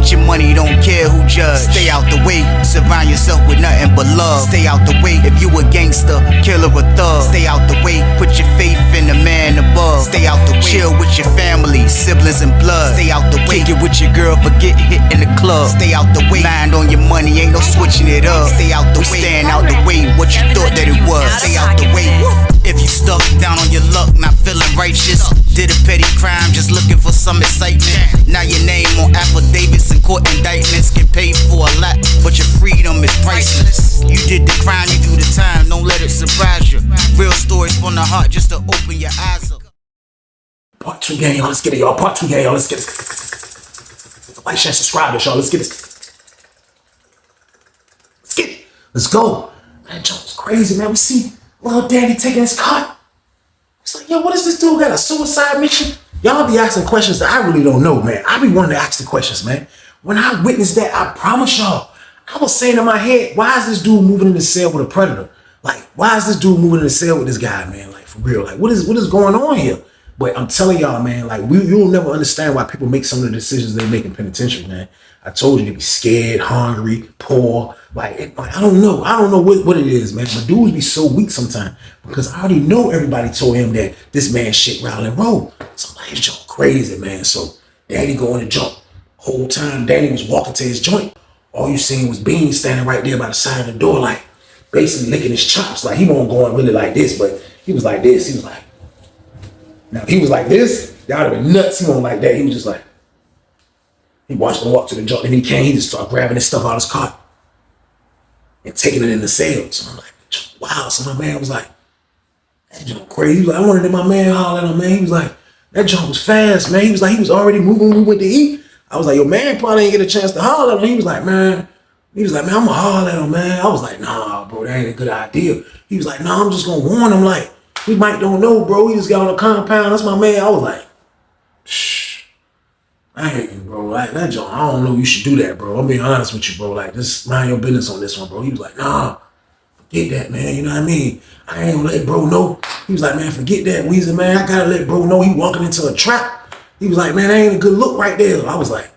Get your money, don't care who judge. Stay out the way, surround yourself with nothing but love. Stay out the way, if you a gangster, killer or thug. Stay out the way, put your faith in the man above. Stay out the way, chill with your family, siblings and blood. Stay out the way, kick it with your girl, forget hit in the club. Stay out the way, mind on your money, ain't no switching it up. Stay out the way, stand out the way, what you thought that it was. Stay out the way. If you stuck down on your luck, not feeling righteous, did a petty crime, just looking for some excitement. Now your name on affidavits and court indictments, get paid for a lot, but your freedom is priceless. You did the crime, you do the time, don't let it surprise you. Real stories from the heart, just to open your eyes up. Part 2 gang, y'all, let's get it, y'all. Part 2 gang, y'all, let's get it. Like, share, subscribe to y'all, let's get it. Let's get it. Let's go. Man, Jones crazy, man. We see little Danny taking his cut. It's like, yo, what is this dude got, a suicide mission? Y'all be asking questions that I really don't know, man. I be wanting to ask the questions, man. When I witnessed that, I promise y'all, I was saying in my head, why is this dude moving in the cell with a predator? Like, why is this dude moving in the cell with this guy, man? Like, for real, like, what is going on here? But I'm telling y'all, man, like, you'll never understand why people make some of the decisions they make in penitentiary, man. I told you, they be scared, hungry, poor. Like I don't know what it is, man. But dudes be so weak sometimes because I already know everybody told him that this man shit rattle and roll. Somebody's jump crazy, man. So Danny going to jump. Whole time Danny was walking to his joint, all you seen was Bean standing right there by the side of the door, like basically licking his chops. Like he wasn't going really like this, but he was like this. He was like, now if he was like this, y'all would have been nuts. He wasn't like that. He was just like, he watched him walk to the joint, and he just started grabbing his stuff out of his cart and taking it in the cell. So I'm like, wow. So my man was like, that jump crazy. He was like, I wanted my man holler at him, man. He was like, that jump was fast, man. He was like, he was already moving when we went to eat. I was like, yo, man, probably ain't get a chance to holler at him. He was like, man, I'm gonna holler at him, man. I was like, nah, bro, that ain't a good idea. He was like, nah, I'm just gonna warn him. Like, we might don't know, bro. He just got on a compound. That's my man. I was like, shh. I ain't you, bro. Like, that joint, I don't know you should do that, bro. I'm being honest with you, bro. Like, just mind your business on this one, bro. He was like, nah, forget that, man. You know what I mean? I ain't gonna let bro know. He was like, man, forget that, Weezy, man. I gotta let bro know he walking into a trap. He was like, man, that ain't a good look right there. I was like,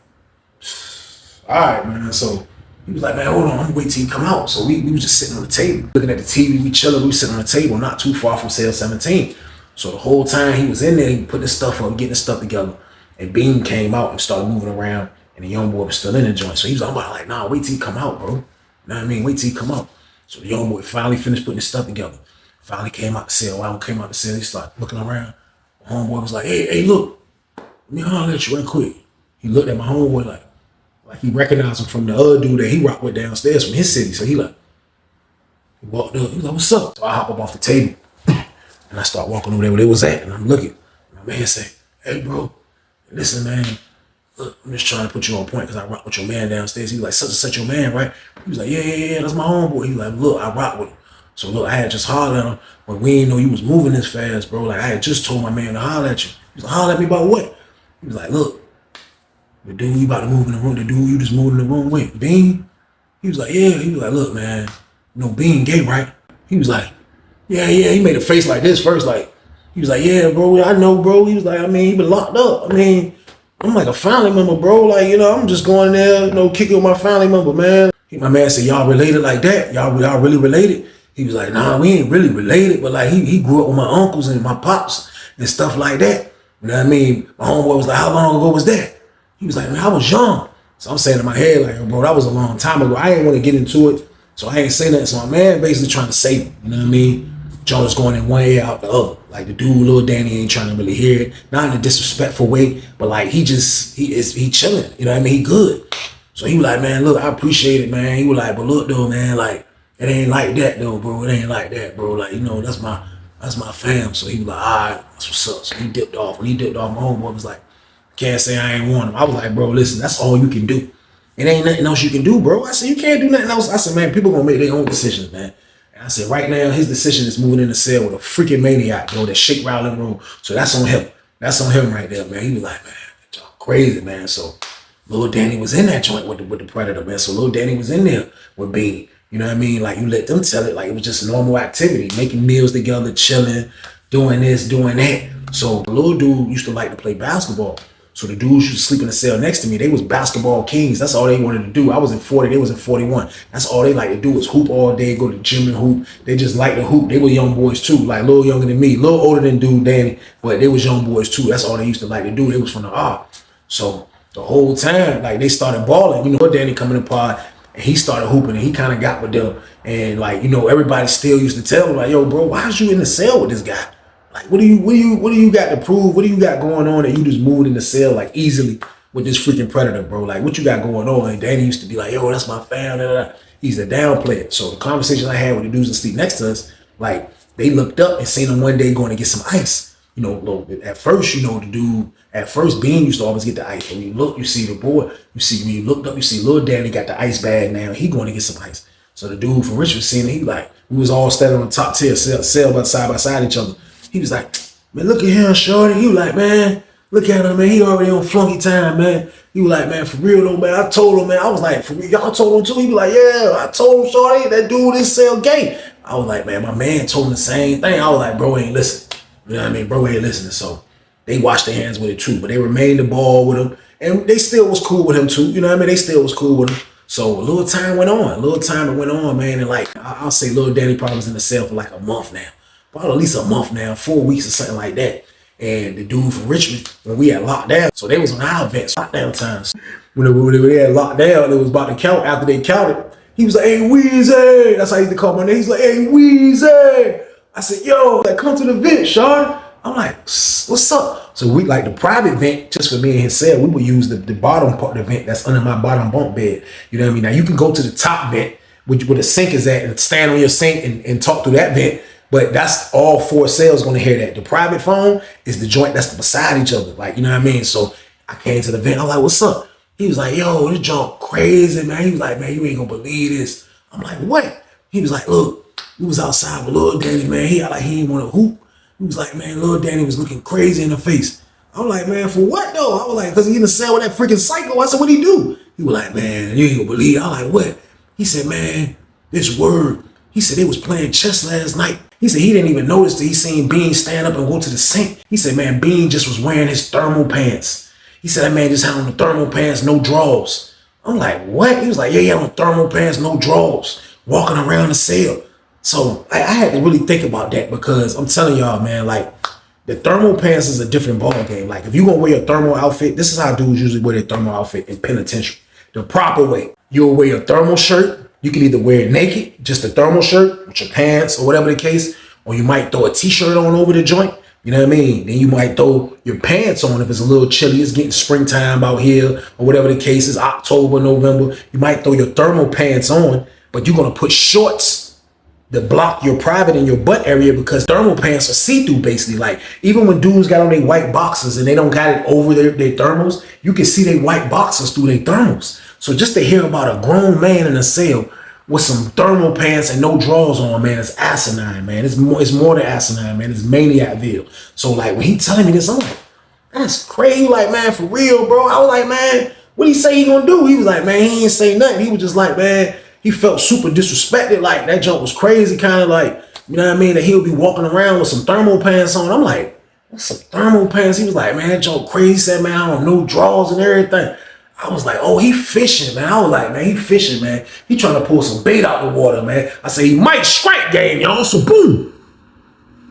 all right, man. So he was like, man, hold on. I'm gonna wait till he come out. So we was just sitting on the table, looking at the TV. We chilling. We was sitting on the table, not too far from cell 17. So the whole time he was in there, he put his stuff up, getting his stuff together. And Bean came out and started moving around, and the young boy was still in the joint. So he was like, nah, wait till he come out, bro. You know what I mean? Wait till he come out. So the young boy finally finished putting his stuff together. Finally came out the cell. While he came out the cell, he started looking around. My homeboy was like, hey, look, let me holler at you right quick. He looked at my homeboy like he recognized him from the other dude that he rocked with downstairs from his city. So he walked up. He was like, what's up? So I hop up off the table, and I start walking over there where they was at, and I'm looking. My man say, hey, bro, listen, man, look, I'm just trying to put you on point because I rock with your man downstairs. He was like, such and such your man, right? He was like, yeah, that's my homeboy. He was like, look, I rock with him. So look, I had just hollered at him, but we didn't know you was moving this fast, bro. Like, I had just told my man to holler at you. He was like, holler at me about what? He was like, look, the dude you about to move in the room, the dude you just moved in the room with, Bean? He was like, yeah. He was like, look, man, you know Bean gay, right? He was like, yeah. He made a face like this first, like, he was like, yeah, bro, I know, bro. He was like, I mean, he been locked up. I mean, I'm like a family member, bro. Like, you know, I'm just going there, you know, kicking with my family member, man. My man said, y'all related like that? Y'all really related? He was like, nah, we ain't really related, but like he grew up with my uncles and my pops and stuff like that. You know what I mean? My homeboy was like, how long ago was that? He was like, man, I was young. So I'm saying in my head, like, bro, that was a long time ago. I ain't want to get into it, so I ain't say nothing. So my man basically trying to save him, you know what I mean? Jones going in one ear out the other. Like the dude, little Danny, ain't trying to really hear it. Not in a disrespectful way, but like he chilling. You know what I mean? He good. So he was like, man, look, I appreciate it, man. He was like, but look though, man, like, it ain't like that though, bro. It ain't like that, bro. Like, you know, that's my fam. So he was like, all right, that's what's up. So he dipped off. When he dipped off, my homeboy was like, can't say I ain't want him. I was like, bro, listen, that's all you can do. It ain't nothing else you can do, bro. I said, you can't do nothing else. I said, man, people gonna make their own decisions, man. And I said, right now, his decision is moving in the cell with a freaking maniac, bro, that shake, rattle, and roll. So that's on him. That's on him right there, man. He was like, man, y'all crazy, man. So little Danny was in that joint with the predator, man. So little Danny was in there with Bean. You know what I mean? Like, you let them tell it like it was just normal activity, making meals together, chilling, doing this, doing that. So the little dude used to like to play basketball. So the dudes used to sleep in the cell next to me. They was basketball kings. That's all they wanted to do. I was in 40, they was in 41. That's all they like to do was hoop all day, go to the gym and hoop. They just like to hoop. They were young boys too, like a little younger than me, a little older than dude Danny, but they was young boys too. That's all they used to like to do. They was from the art. So the whole time, like they started balling. You know, Danny coming apart, and he started hooping, and he kind of got with them. And like, you know, everybody still used to tell him like, "Yo, bro, why is you in the cell with this guy? Like, what do you got to prove? What do you got going on that you just moved in the cell like easily with this freaking predator, bro? Like, what you got going on?" And Danny used to be like, "Yo, that's my fam." He's a downplay it. So the conversation I had with the dudes that sleep next to us, like they looked up and seen him one day going to get some ice. You know, at first, you know, the dude, at first, Bean used to always get the ice. When you look, you see the boy. You see, when you looked up, you see little Danny got the ice bag now. He going to get some ice. So the dude from Richmond seen it. He like, we was all standing on the top tier, cell by side each other. He was like, "Man, look at him, shorty." He was like, "Man, look at him, man. He already on flunky time, man." He was like, "Man, for real though, man. I told him, man." I was like, "For real, y'all told him too?" He was like, "Yeah, I told him, shorty, that dude is cell gay." I was like, "Man, my man told him the same thing." I was like, "Bro ain't listening." You know what I mean? Bro ain't listening. So they washed their hands with it too, but they remained the ball with him, and they still was cool with him too. You know what I mean? They still was cool with him. So a little time went on. A little time it went on, man, and like I'll say, little Danny probably was in the cell for like a month now, probably at least a month now, 4 weeks or something like that. And the dude from Richmond, when we had locked down, so they was on our events, lockdown times. When they had locked down, it was about to count. After they counted, he was like, "Hey, Weezy." That's how he used to call my name. He's like, "Hey, Weezy." I said, "Yo, like, come to the vent, Sean." I'm like, "What's up?" So we like the private vent, just for me and his cell, we would use the bottom part of the vent that's under my bottom bunk bed. You know what I mean? Now you can go to the top vent, where the sink is at, and stand on your sink and talk through that vent. But that's all 4 cells gonna hear that. The private phone is the joint that's beside each other. Like, you know what I mean? So I came to the vent. I'm like, "What's up?" He was like, "Yo, this joint crazy, man." He was like, "Man, you ain't gonna believe this." I'm like, "What?" He was like, "Look, we was outside with little Danny, man. He like he didn't want to hoop. He was like, man, little Danny was looking crazy in the face." I'm like, "Man, for what though?" I was like, "Cause he in the cell with that freaking psycho." I said, "What'd he do?" He was like, "Man, you ain't gonna believe it." I'm like, "What?" He said, "Man, this word." He said they was playing chess last night. He said he didn't even notice that he seen Bean stand up and go to the sink. He said, "Man, Bean just was wearing his thermal pants." He said that man just had on the thermal pants, no drawers. I'm like, "What?" He was like, "Yeah, he had on thermal pants, no drawers, walking around the cell." So I had to really think about that, because I'm telling y'all, man, like the thermal pants is a different ball game. Like if you gonna wear a thermal outfit, this is how dudes usually wear their thermal outfit in penitentiary. The proper way. You'll wear a thermal shirt. You can either wear it naked, just a thermal shirt with your pants or whatever the case, or you might throw a t-shirt on over the joint. You know what I mean? Then you might throw your pants on if it's a little chilly. It's getting springtime out here, or whatever the case is, October, November. You might throw your thermal pants on, but you're gonna put shorts that block your private and your butt area, because thermal pants are see-through basically. Like even when dudes got on their white boxers and they don't got it over their thermals, you can see their white boxers through their thermals. So just to hear about a grown man in a cell with some thermal pants and no drawers on, man, it's asinine, man. It's more than asinine, man. It's maniacville. So like when he telling me this, I'm like, that's crazy. Like, man, for real, bro. I was like, "Man, what he say he gonna do?" He was like, "Man, he ain't say nothing." He was just like, man, he felt super disrespected. Like that joke was crazy, kind of like, you know what I mean, that he'll be walking around with some thermal pants on. I'm like, "What's some thermal pants?" He was like, "Man, that joke crazy." He said, "Man, I don't know, drawers and everything." I was like, "Oh, he fishing, man." I was like, "Man, he fishing, man. He trying to pull some bait out the water, man." I said, "He might strike game, y'all." So boom.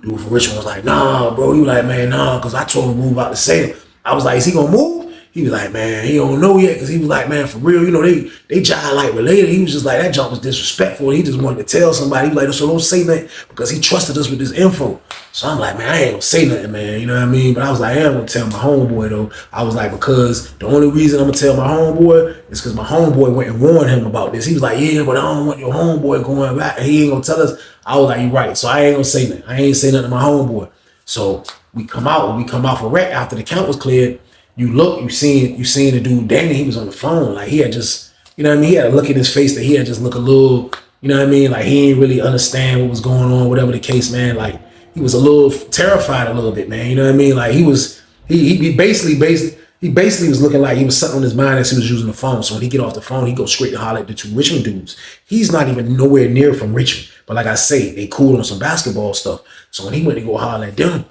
Dude from Richmond was like, "Nah, bro." He was like, "Man, nah," because I told him to move out the cell. I was like, "Is he gonna move?" He was like, "Man, he don't know yet," because he was like, "Man, for real, you know, they jive like related." He was just like, that jump was disrespectful. He just wanted to tell somebody. He was like, "So don't say nothing," because he trusted us with this info. So I'm like, "Man, I ain't gonna say nothing, man." You know what I mean? But I was like, "I am gonna tell my homeboy though." I was like, because the only reason I'm gonna tell my homeboy is because my homeboy went and warned him about this. He was like, "Yeah, but I don't want your homeboy going back, and he ain't gonna tell us." I was like, "You right." So I ain't gonna say nothing. I ain't say nothing to my homeboy. So we come out for rec after the count was cleared. You look, you seen the dude Danny. He was on the phone, like he had just, you know what I mean. He had a look in his face that he had just look a little, you know what I mean, like he didn't really understand what was going on, whatever the case, man. Like he was a little terrified, a little bit, man. You know what I mean? Like he basically was looking like he was something on his mind as he was using the phone. So when he get off the phone, he go straight to holler at the 2 Richmond dudes. He's not even nowhere near from Richmond, but like I say, they cool on some basketball stuff. So when he went to go holler at them,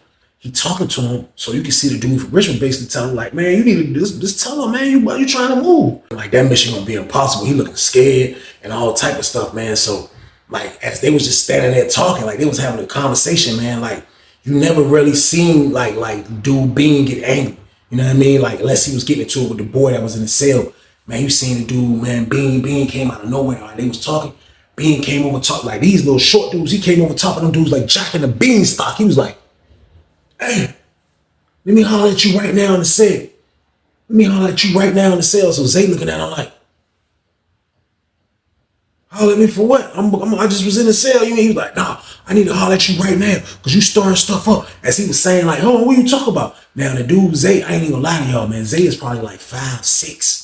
he talking to him, so you can see the dude from Richmond basically tell him like, man, you need to just tell him, man, you trying to move. Like that mission gonna be impossible. He looking scared and all type of stuff, man. So like as they was just standing there talking, like they was having a conversation, man. Like you never really seen like dude Bean get angry. You know what I mean? Like unless he was getting into it with the boy that was in the cell. Man, you seen the dude, man, Bean came out of nowhere. Right? They was talking. Bean came over talk like these little short dudes. He came over top of them dudes like jacking the beanstalk. He was like, hey, let me holler at you right now in the cell. Let me holler at you right now in the cell. So Zay looking at him like, holler at me for what? I just was in the cell. You mean? He was like, nah, I need to holler at you right now because you stirring stuff up. As he was saying like, oh, what you talking about? Now the dude Zay, I ain't even gonna lie to y'all, man. Zay is probably like 5'6".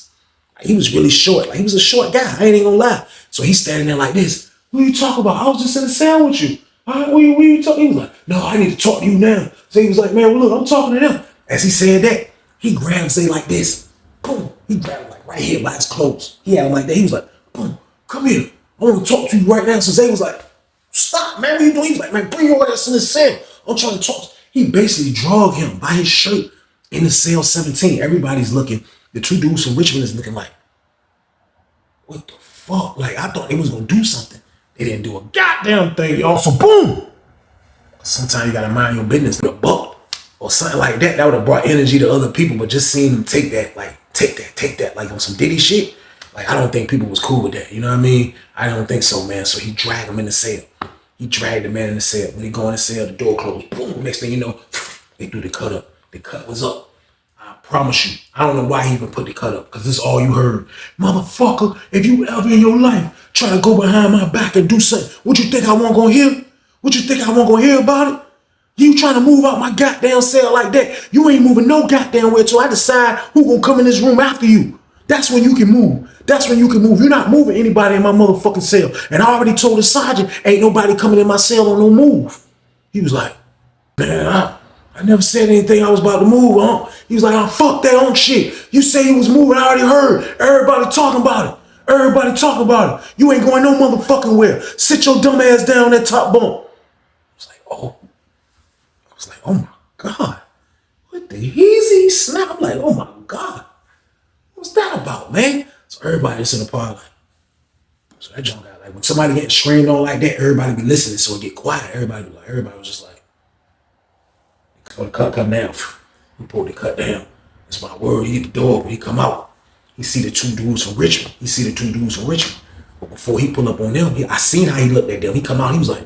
He was really short. Like he was a short guy. I ain't even gonna lie. So he's standing there like this. What you talking about? I was just in the cell with you. What you talking? He was like, no, I need to talk to you now. So he was like, man, well, look, I'm talking to them. As he said that, he grabbed Zay like this. Boom. He grabbed him like right here by his clothes. He had him like that. He was like, boom, come here. I want to talk to you right now. So Zay was like, stop, man. What are you doing? He was like, man, bring your ass in the cell. I'm trying to talk. He basically dragged him by his shirt in the cell 17. Everybody's looking. The two dudes from Richmond is looking like, what the fuck? Like, I thought they was going to do something. They didn't do a goddamn thing, y'all. So boom. Sometimes you got to mind your business with a buck or something like that. That would have brought energy to other people. But just seeing them take that, like on some Diddy shit. Like, I don't think people was cool with that. You know what I mean? I don't think so, man. So he dragged him in the cell. He dragged the man in the cell. When he go in the cell, the door closed. Boom. Next thing you know, they threw the cut up. The cut was up. I promise you. I don't know why he even put the cut up. Because this is all you heard. Motherfucker, if you ever in your life try to go behind my back and do something, what you think I won't go hear? What you think I won't go hear about it? You trying to move out my goddamn cell like that. You ain't moving no goddamn way till I decide who gonna come in this room after you. That's when you can move. That's when you can move. You're not moving anybody in my motherfucking cell. And I already told the sergeant, ain't nobody coming in my cell on no move. He was like, man, I never said anything I was about to move, huh? He was like, oh, fuck that on shit. You say you was moving, I already heard. Everybody talking about it. Everybody talking about it. You ain't going no motherfucking where. Sit your dumb ass down that top bunk. I was like, oh my God. What the heezy snap? I'm like, oh my God. What's that about, man? So everybody that's in the park, like, so that junk got like, when somebody getting screamed on like that, everybody be listening, so it get quiet. Everybody was just like, oh, the cut come down. He pulled the cut down. That's my word. He hit the door, when he come out, he see the two dudes from Richmond. But before he pull up on them, I seen how he looked at them. He come out, he was like,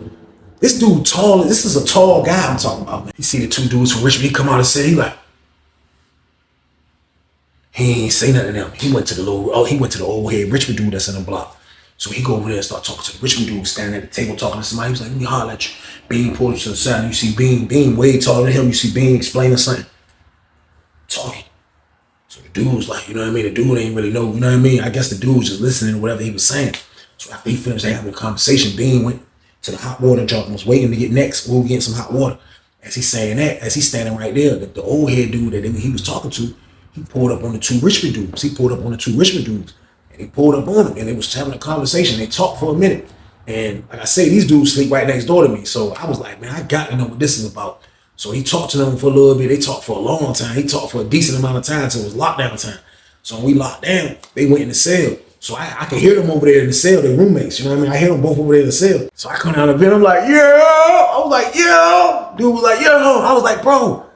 this dude tall, this is a tall guy I'm talking about, man. He see the two dudes from Richmond, he come out and say, he like, he ain't say nothing to them. He went to the old head Richmond dude that's in the block. So he go over there and start talking to the Richmond dude standing at the table talking to somebody. He was like, let me holler at you. Bean pulled him to the side. You see Bean way taller than him. You see Bean explaining something. Talking. So the dude was like, you know what I mean? The dude ain't really know, you know what I mean? I guess the dude was just listening to whatever he was saying. So after he finished having a conversation, Bean went to the hot water jug and was waiting to get next. We'll get some hot water. As he's saying that, as he's standing right there, the old head dude that he was talking to, he pulled up on the two Richmond dudes. And he pulled up on them and they was having a conversation. They talked for a minute. And like I say, these dudes sleep right next door to me. So I was like, man, I got to know what this is about. So he talked to them for a little bit. They talked for a long time. He talked for a decent amount of time until it was lockdown time. So when we locked down, they went in the cell. So I could hear them over there in the cell, their roommates. You know what I mean? I hear them both over there in the cell. So I come down the vent. I'm like, yeah. I was like, yeah. Dude was like, yeah. I was like, bro.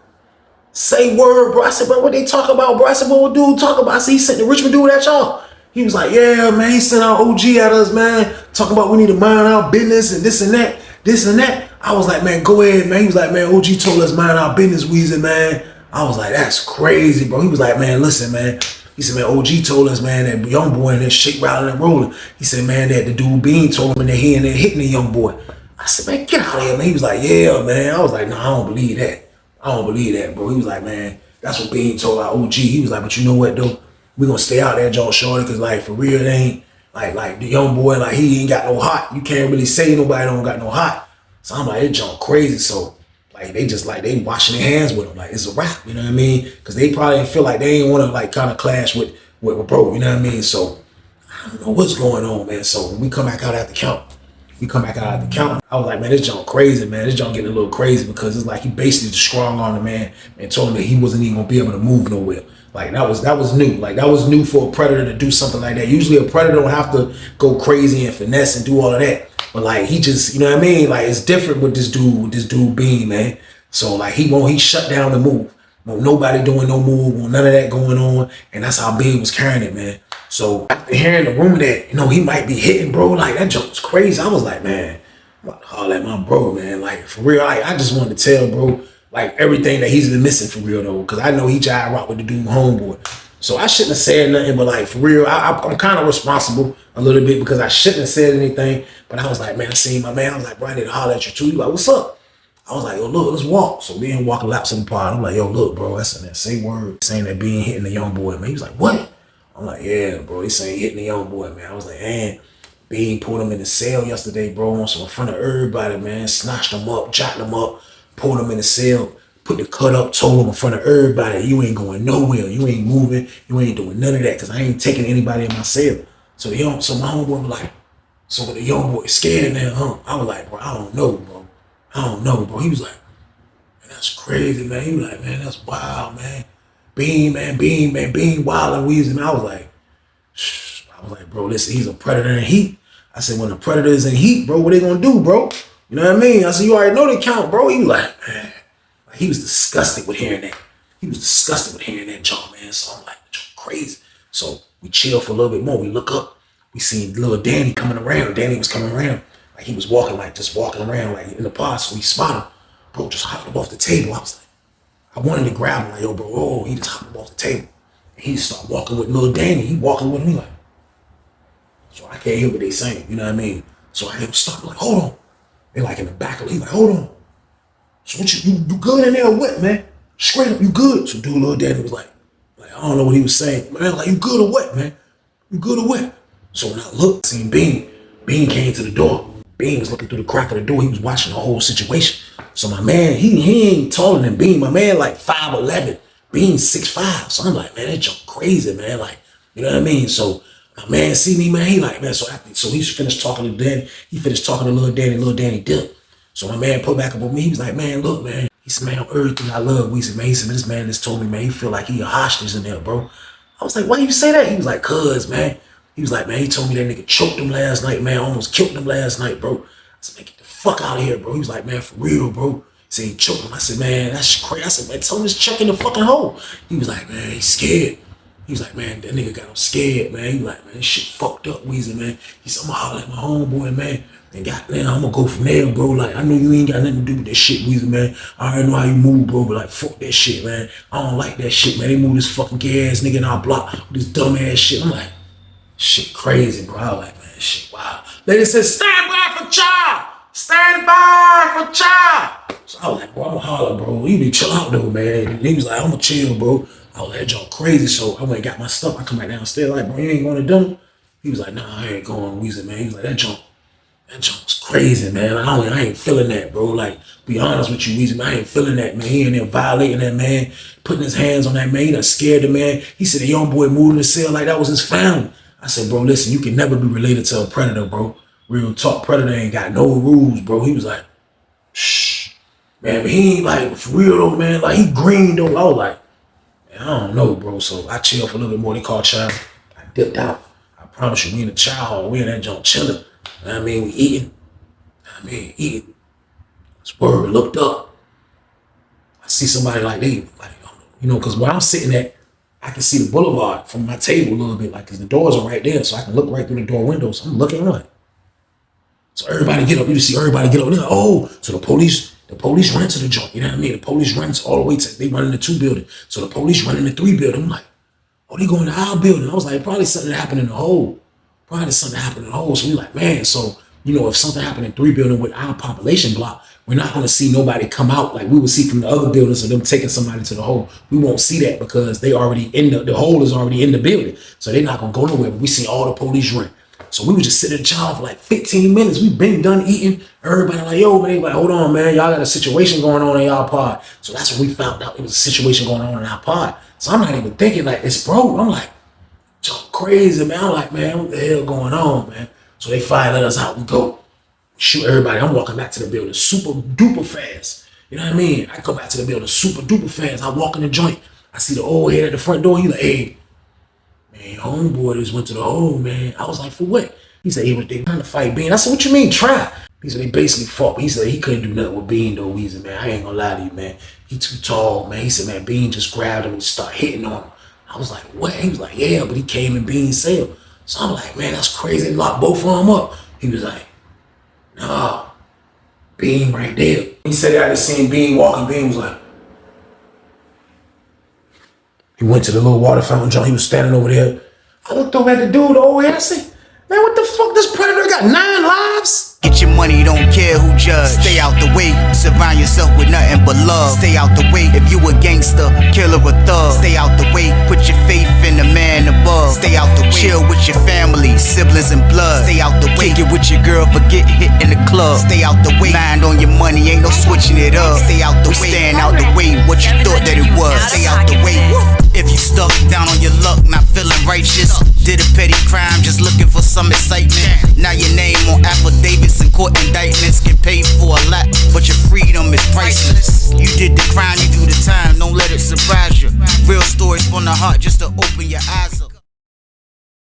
Say word, bro. I said, bro, what they talk about, bro? I said, what dude talk about? I said, he sent the Richmond dude at y'all. He was like, yeah, man, he sent our OG at us, man. Talking about we need to mind our business and this and that. I was like, man, go ahead, man. He was like, man, OG told us mind our business, Weezy, man. I was like, that's crazy, bro. He was like, man, listen, man. He said, man, OG told us, man, that young boy in there shake, rattling and rolling. He said, man, that the dude Bean told him in there, he in there hitting the young boy. I said, man, get out of here, man. He was like, yeah, man. I was like, no, I don't believe that. Bro. He was like, man, that's what Bean told our OG. He was like, but you know what, though? We gonna stay out there, John Shorty, because, like, for real, it ain't, like the young boy, like, he ain't got no hot. You can't really say nobody don't got no hot. So I'm like, it John crazy. So, like, they just, like, they washing their hands with him. Like, it's a wrap, you know what I mean? Because they probably feel like they ain't want to, like, kind of clash with bro, you know what I mean? So, I don't know what's going on, man. So, when we come back out at the count, We come back out of the counter. I was like, man, this junk crazy, man. This junk getting a little crazy because it's like he basically just strong on the man and told him that he wasn't even gonna be able to move nowhere. Like that was new. Like that was new for a predator to do something like that. Usually a predator don't have to go crazy and finesse and do all of that. But like he just, you know what I mean? Like it's different with this dude Bean, man. So like he shut down the move. Won't nobody doing no move, won't none of that going on. And that's how Bean was carrying it, man. So after hearing the rumor that, he might be hitting, bro, like that joke was crazy. I was like, man, I'm about to holler at my bro, man. Like for real, I just wanted to tell bro, like everything that he's been missing for real though. Cause I know he jive rock with the dude homeboy. So I shouldn't have said nothing, but like for real, I'm kind of responsible a little bit because I shouldn't have said anything. But I was like, man, I seen my man. I was like, bro, I need to holler at you too. He like, what's up? I was like, yo, look, let's walk. So we ain't walking laps in the pod. I'm like, yo, look, bro, that's that say word saying that Bean hitting the young boy, man. He was like, what? I'm like, yeah, bro, they saying hitting the young boy, man. I was like, man, Bean pulled him in the cell yesterday, bro, so in front of everybody, man, snatched him up, chopped him up, pulled him in the cell, put the cut up, told him in front of everybody, you ain't going nowhere, you ain't moving, you ain't doing none of that, because I ain't taking anybody in my cell. So my homeboy was like, so the young boy scared now, huh? I was like, bro, I don't know, bro. He was like, man, that's crazy, man. He was like, man, that's wild, man. Bean, wild and wheezy. Man, I was like, bro, listen, he's a predator in heat. I said, when the predator is in heat, bro, what they gonna do, bro? You know what I mean? I said, you already know they count, bro. He was like, man, he was disgusted with hearing that. He was disgusted with hearing that junk, man. So I'm like, crazy. So we chill for a little bit more. We look up. We seen little Danny coming around. Danny was coming around. Like he was walking around like in the pod. So we spot him. Bro just hopped up off the table. I was like, I wanted to grab him like, yo, bro, oh, he just hopped up off the table. And he just started walking with little Danny. He walking with me like, so I can't hear what they saying, you know what I mean? So I had to stop like, hold on. They like in the back of me, like, hold on. So what you good in there or what, man? Straight up, you good? So dude, little Danny was like, I don't know what he was saying. Man, like, you good or what, man? You good or what? So when I looked, seen Bean came to the door. Bean was looking through the crack of the door. He was watching the whole situation. So my man, he ain't taller than Bean. My man like 5'11". Bean's 6'5". So I'm like, man, that junk crazy, man. Like, you know what I mean? So my man see me, man, he like, man, so he finished talking to Danny. He finished talking to little Danny dipped. So my man put back up with me. He was like, man, look, man. He said, man, everything I love. We said, man, this man just told me, man, he feel like he a hostage in there, bro. I was like, why you say that? He was like, cuz, man. He was like, man, he told me that nigga choked him last night, man, almost killed him last night, bro. I said, man, get the fuck out of here, bro. He was like, man, for real, bro. He said he choked him. I said, man, that's crazy. I said, man, tell him to check in the fucking hole. He was like, man, he's scared. He was like, man, that nigga got him scared, man. He was like, man, this shit fucked up, Weezy, man. He said, I'm gonna holler at my homeboy, man. And goddamn, I'm gonna go from there, bro. Like, I know you ain't got nothing to do with that shit, Weezy, man. I already know how you move, bro, but like, fuck that shit, man. I don't like that shit, man. They move this fucking gay ass nigga in our block with this dumb ass shit. I'm like, shit crazy, bro. I was like, man, shit, wow. Lady said, stand by for child. Stand by for child. So I was like, bro, I'm gonna holler, bro. You need to chill out, though, man. And he was like, I'm gonna chill, bro. I was like, that y'all crazy. So I went and got my stuff. I come back downstairs, like, bro, you ain't going to do? He was like, nah, I ain't going, Weezy, man. He was like, that junk was crazy, man. I ain't feeling that, bro. Like, be honest with you, Weezy, man, I ain't feeling that, man. He in there violating that man, putting his hands on that man. He done scared the man. He said the young boy moved in the cell like that was his family. I said, bro, listen, you can never be related to a predator, bro. Real talk, predator ain't got no rules, bro. He was like, shh. Man, but he ain't like, for real though, man. Like, he green though. I was like, man, I don't know, bro. So I chilled for a little bit more. They called child. I dipped out. I promise you, we in the child hall. We in that joint chilling. You know what I mean? We eating. Eating. This word, looked up. I see somebody like they, like, you know, because where I'm sitting at, I can see the boulevard from my table a little bit, like, because the doors are right there, so I can look right through the door windows. I'm looking right. So everybody get up. You just see everybody get up. They're like, oh, so the police run to the joint. You know what I mean? The police runs all the way to, they run in the 2 building. So the police run in the 3 building. I'm like, oh, they going to our building. I was like, probably something happened in the hole. So we like, man, so, you know, if something happened in 3 building with our population block, we're not going to see nobody come out like we would see from the other buildings of them taking somebody to the hole. We won't see that because they already in the hole is already in the building. So they're not going to go nowhere. But we see all the police run. So we was just sitting in the job for like 15 minutes. We been done eating. Everybody like, yo, man, like, hold on, man. Y'all got a situation going on in y'all pod. So that's when we found out it was a situation going on in our pod. So I'm not even thinking like it's broke. I'm like, crazy, man. I'm like, man, what the hell going on, man? So they finally let us out. We go. shoot everybody. I'm walking back to the building super duper fast. You know what I mean? I go back to the building super duper fast. I walk in the joint. I see the old head at the front door. He like, hey, man, homeboy just went to the hole, man. I was like, for what? He said, they trying to fight Bean. I said, what you mean, try? He said, they basically fought. He said, he couldn't do nothing with Bean, though, Weezy, man. I ain't gonna lie to you, man. He too tall, man. He said, man, Bean just grabbed him and started hitting on him. I was like, what? He was like, yeah, but he came in Bean's cell. So I'm like, man, that's crazy. They locked both of them up. He was like, nah, Bean right there. He said, I just seen Bean walking. Bean was like, he went to the little water fountain, John. He was standing over there. I looked over at the dude over here. I said, man, what the fuck? This predator got 9 lives? Get your money, don't care who judge. Stay out the way, surround yourself with nothing but love. Stay out the way if you a gangster, killer or thug. Stay out the way, put your faith in the man above. Stay out the way, chill with your family, siblings and blood. Stay out the way, kick it with your girl, forget hit in the club. Stay out the way, mind on your money, ain't no switching it up. Stay out the way, stand out the way, what you thought that it was. Stay out the way. If you stuck down on your luck, not feeling righteous, did a petty crime, just looking for some excitement. Now your name on affidavits and court indictments get paid for a lot, but your freedom is priceless. You did the crime, you do the time, don't let it surprise you. Real stories from the heart just to open your eyes up.